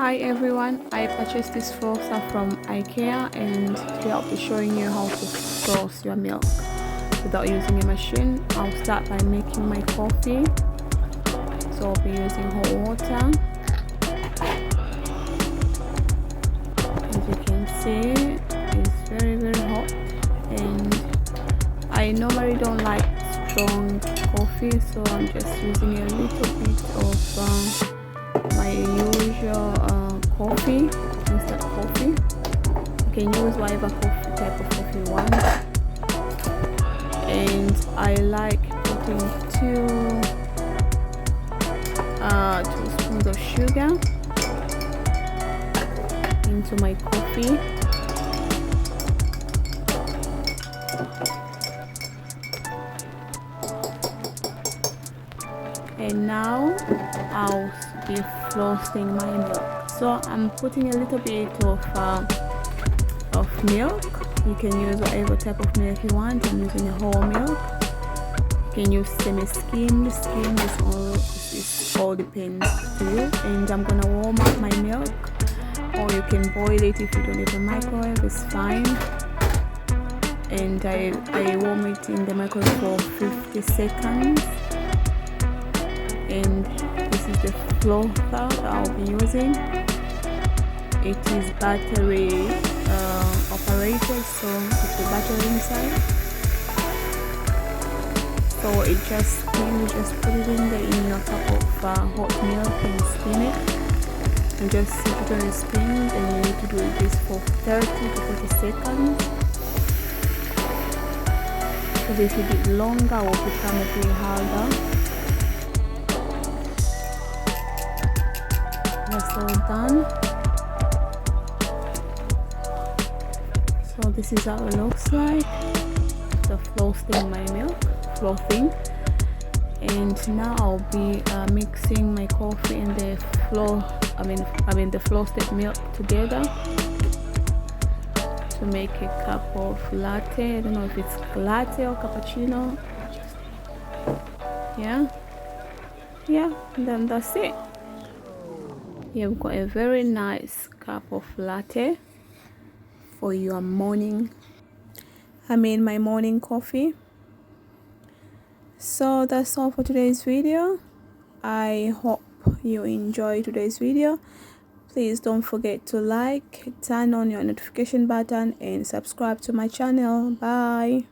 Hi everyone, I purchased this frother from IKEA and today I'll be showing you how to froth your milk without using a machine. I'll start by making my coffee. So I'll be using hot water. As you can see, it's very hot and I normally don't like strong coffee, so I'm just using a little bit of my usual coffee, instant coffee. You can use whatever type of coffee you want. And I like putting two spoons of sugar into my coffee. And now I'll be frothing my milk. So I'm putting a little bit of milk. You can use whatever type of milk you want. I'm using a whole milk. You can use semi-skimmed. Skimmed is all depends to you. And I'm gonna warm up my milk, or you can boil it if you don't have a microwave. It's fine. And I warm it in the microwave for 50 seconds. And this is the frother that I'll be using. It is battery operated, so it's a battery inside. So you just put it in your cup of hot milk and spin it. And just sit it on the spin, and you need to do this for 30 to 40 seconds. Because if you do it longer, it will become a bit harder. That's all done. So this is how it looks like. The frothing my milk, and now I'll be mixing my coffee and the the frosted milk together to make a cup of latte. I don't know if it's latte or cappuccino. Yeah, and then that's it. You've got a very nice cup of latte for your morning. My morning coffee. So that's all for today's video. I hope you enjoyed today's video. Please don't forget to like, turn on your notification button, and subscribe to my channel. Bye.